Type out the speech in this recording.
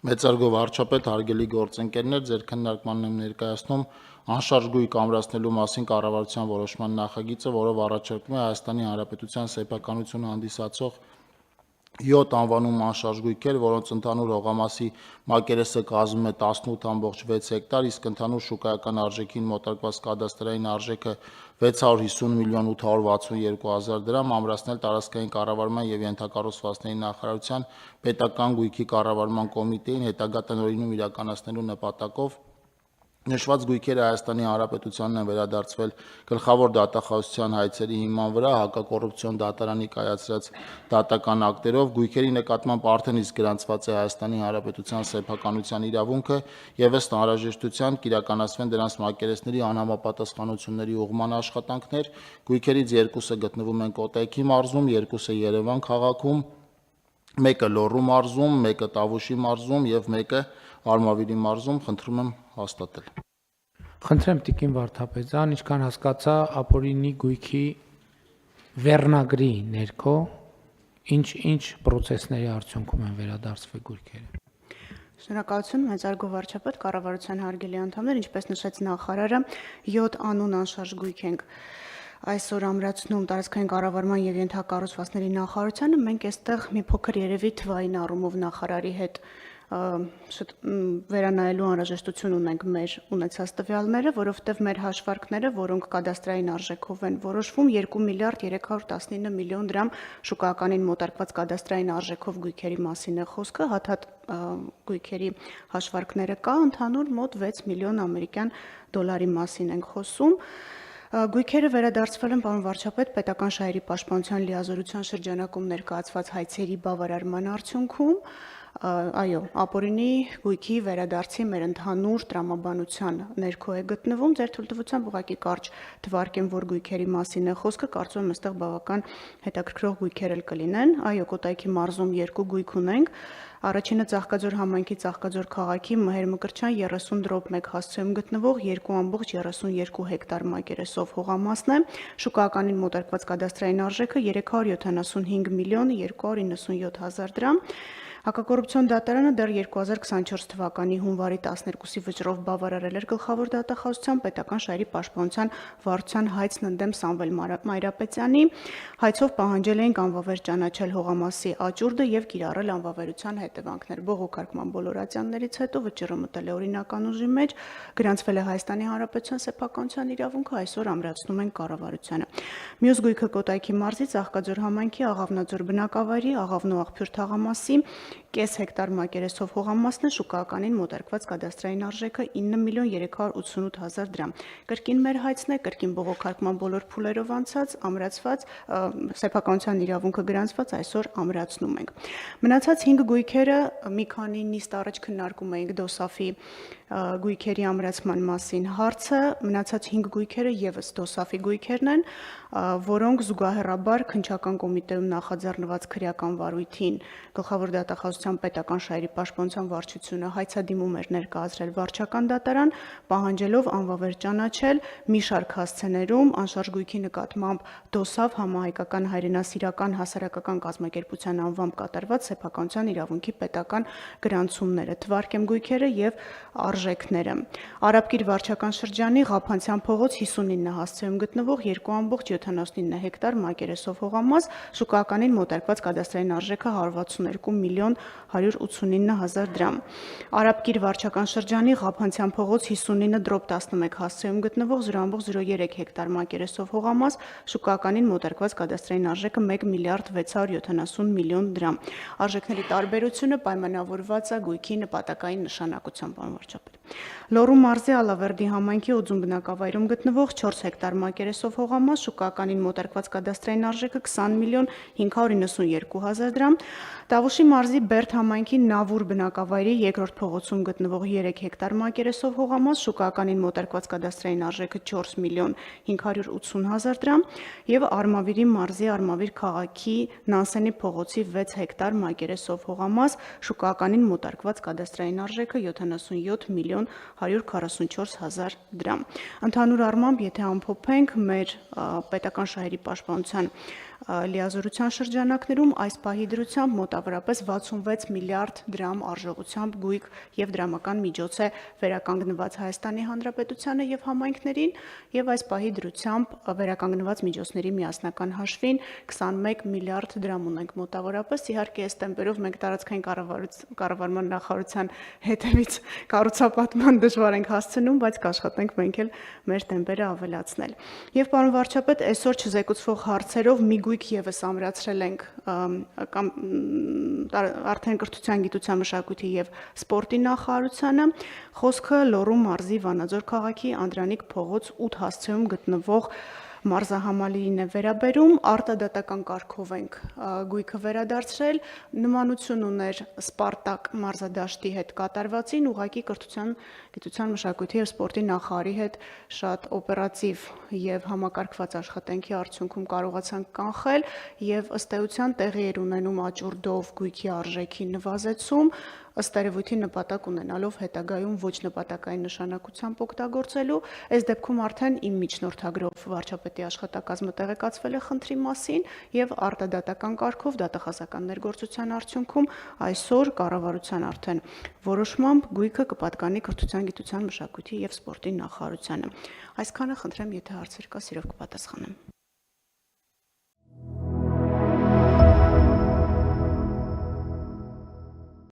Մեծարգո վարչապետ, հարգելի գործընկերներ, ձեր քննարկմանն եմ ներկայացնում անշարժ գույք ամրացնելու մասին կառավարության որոշման նախագիծը, որով առաջարկվում է Հայաստանի Հանրապետության սեփականությունը հանդիսացող 7 անվանում անշարժ գույքեր, որոնց ընդհանուր հողամասի մակերեսը կազմում է 18.6 հեկտար, իսկ ընդհանուր շուկայական արժեքին մոտարկված կադաստրային արժեքը 650 միլիոն 862 հազար դրամ, ամրացնել տարածքային կառավարման և ենթակառուցվածքների նախարարության պետական գույքի կառավարման կոմիտեին հետագա տնօրինում իրականացնելու նպատակով նշված գույքերը Հայաստանի Հանրապետությանն են վերադարձվել գլխավոր դատախազության հայցերի հիման վրա հակակոռուպցիոն դատարանի կայացրած դատական ակտերով, գույքերի նկատմամբ արդեն իսկ գրանցված է Հայաստանի Հանրապետության սեփականության իրավունքը և ըստ անհրաժեշտության կիրականացվեն դրանց մակերեսների անհամապատասխանությունների ուղղման աշխատանքներ, գույքերից երկուսը գտնվում են Կոտայքի մարզում, երկուսը Երևան քաղաքում, մեկը Լոռու մարզում, մեկը Տավուշի մարզում և մեկը Արմավիրի մարզում, խնդրում եմ հաստատել։ Խնդրեմ Տիկին Վարդապետյան, ինչքան հասկացա, ապօրինի գույքի վերնագրի ներքո ինչ պրոցեսների արդյունքում են վերադարձվել գույքերը։ Շնորհակալություն, մեծարգո վարչապետ, կառավարության հարգելի անդամներ, ինչպես նշեց նախարարը, 7 անուն անշարժ գույք ենք այսօր ամրացնում տարածքային կառավարման և ենթակառուցվածքների նախարարությանը, մենք այստեղ մի փոքր երևի թվային առումով նախարարի հետ վերանայելու անհրաժեշտություն ունենք մեր ունեցած տվյալները, որովհետև մեր հաշվարկները, որոնք կադաստրային արժեքով են որոշվում, 2 միլիարդ 319 միլիոն դրամ շուկականին մոտարկված կադաստրային արժեքով գույքերի մասին է խոսքը, հատհատ գույքերի հաշվարկները կա, ընդհանուր մոտ 6 միլիոն ամերիկյան դոլարի մասին ենք խոսում։ Գույքերը վերադարձվել են, պարոն վարչապետ, պետական շահերի պաշտպանության լիազորության շրջանակում ներկայացված հայցերի բավարարման արդյունքում, այո, ապօրինի գույքի վերադարձի մեր ընդհանուր տրամաբանության ներքո է գտնվում, ձեր թույլտվությամբ ուղղակի կարճ թվարկեմ, որ գույքերի մասին է խոսքը, կարծում եմ այստեղ բավական հետաքրքրող գույքեր էլ կլինեն, այո, Կոտայքի մարզում 2 գույք ունենք, առաջինը Ծաղկաձոր համայնքի Ծաղկաձոր քաղաքի Մհեր-Մկրտչյան 30/1 հասցեում գտնվող 2.32 հեկտար մակերեսով հողամասն է, շուկականին մոտարկված կադաստրային արժեքը 375 միլիոն 297 հազար դրամ, Հակակոռուպցիոն դատարանը դեռ 2024 թվականի հունվարի 12-ի վճռով բավարարել էր գլխավոր դատախազության պետական շահերի պաշտպանության վարչության հայցն ընդդեմ Սամվել Մայրապետյանի, հայցով պահանջել էինք անվավեր ճանաչել հողամասի աճուրդը և կիրառել անվավերության հետևանքներ։ Բողոքարկման բոլոր ատյաններից հետո վճիռը մտել է օրինական ուժի մեջ, գրանցվել է Հայաստանի Հանրապետության սեփականության իրավունքը, այսօր ամրացնում են կառավարությանը։ Մյուս գույքը Կոտայքի մարզի Ծաղկաձոր համայնքի Աղավնաձոր բնակավայրի Աղավնո աղբյուր թաղամասի կես հեկտար մակերեսով հողամասն է, շուկականին մոտարկված կադաստրային արժեքը 9 միլիոն 388 հազար դրամ։ Կրկին մեր հայցն է, կրկին բողոքարկման բոլոր փուլերով անցած, ամրացված, սեփականության իրավունքը գրանցված, այսօր ամրացնում ենք։ Մնացած 5 գույքերը մի քանի նիստ առաջ քննարկում էինք DOSAF-ի գույքերի ամրացման մասին հարցը, մնացած 5 գույքերը ևս DOSAF-ի գույքերն են, որոնք զուգահեռաբար քննչական կոմիտեում նախաձեռնված քրեական վարույթին գլխավոր դատախազության պետական շահերի պաշտպանության վարչությունը հայցադիմում էր ներկայացրել վարչական դատարան, պահանջելով անվավեր ճանաչել մի շարք հասցեներում անշարժ գույքի նկատմամբ DOSAF համահայկական հայրենասիրական հասարակական կազմակերպության անվամբ կատարված սեփականության իրավունքի պետական գրանցումները, թվարկեմ գույքերը եւ արժեքները։ Արաբկիր վարչական շրջանի Ղափանցյան փողոց 59 հասցեում գտնվող 2.79 հեկտար մակերեսով հողամաս, շուկականին մոտարկված կադաստրային արժեքը 162 միլիոն 189 հազար դրամ։ Արաբկիր վարչական շրջանի Ղափանցյան փողոց 59/11 հասցեում գտնվող 0.03 հեկտար մակերեսով հողամաս, շուկականին մոտարկված կադաստրային արժեքը 1 միլիարդ 670 միլիոն դրամ։ Արժեքների տարբերությունը պայմանավորված է գույքի նպատակային նշանակությամբ, պարոն վարչապետ։ Լոռու մարզի Ալավերդի համայնքի Օձուն բնակավայրում գտնվող 4 հեկտար մակերեսով հողամաս, շուկականին մոտարկված կադաստրային արժեքը 20 միլիոն 592 հազար դրամ։ Տավուշի մարզի Բերդ համայնքի Նավուր բնակավայրի երկրորդ փողոցում գտնվող 3 հեկտար մակերեսով հողամաս, շուկականին մոտարկված կադաստրային արժեքը 4 միլիոն 580 հազար դրամ եւ Արմավիրի մարզի Արմավիր քաղաքի Նանսենի փողոցի 6 հեկտար մակերեսով հողամաս, շուկականին մոտարկված կադաստրային արժեքը 77 միլիոն 144 հազար դրամ։ Ընդհանուր առմամբ, եթե ամփոփենք մեր պետական շահերի պաշտպանության լիազորության շրջանակներում այս պահի դրությամբ մոտավորապես 66 միլիարդ դրամ արժողությամբ գույք եւ դրամական միջոց է վերականգնված Հայաստանի Հանրապետությանը եւ համայնքներին եւ այս պահի դրությամբ վերականգնված միջոցների միասնական հաշվին 21 միլիարդ դրամ ունենք մոտավորապես։ Իհարկե, այս տեմպերով մենք տարածքային կառավարման նախարարության հետևից կառուցապատման դժվար ենք հասցնում, բայց կաշխատենք մենք էլ մեր տեմպերը ավելացնել։ Եվ պարոն վարչապետ, այսօր չզեկուցվող հարցերով մի գույք եւս ամրացրել ենք արդեն կրթության, գիտության, մշակույթի եւ սպորտի նախարարությանը։ Խոսքը Լոռու մարզի Վանաձոր քաղաքի Անդրանիկ փողոց 8 հասցեում գտնվող մարզահամալիրին է վերաբերում, արտադատական կարգով ենք գույքը վերադարձրել, նմանություն ուներ Սպարտակ մարզադաշտի հետ կատարվածին, ուղղակի կրթության, գիտության, մշակույթի եւ սպորտի նախարարի հետ շատ օպերատիվ եւ համակարգված աշխատանքի արդյունքում կարողացանք կանխել եւ ըստ էության տեղի էր ունենում աճուրդով գույքի արժեքի նվազեցում, ըստ երևույթի նպատակ ունենալով հետագայում ոչ նպատակային նշանակությամբ օգտագործելու։ Այս դեպքում արդեն իմ միջնորդագրով վարչապետի աշխատակազմը տեղեկացվել է խնդրի մասին եւ արտադատական կարգով դատախազական ներգործության արդյունքում այսօր կառավարության արդեն որոշմամբ գույքը կպատկանի կրթության, գիտության, մշակույթի եւ սպորտի նախարարությանը։ Այսքանը խնդրեմ, եթե հարցեր կա, սիրով կպատասխանեմ։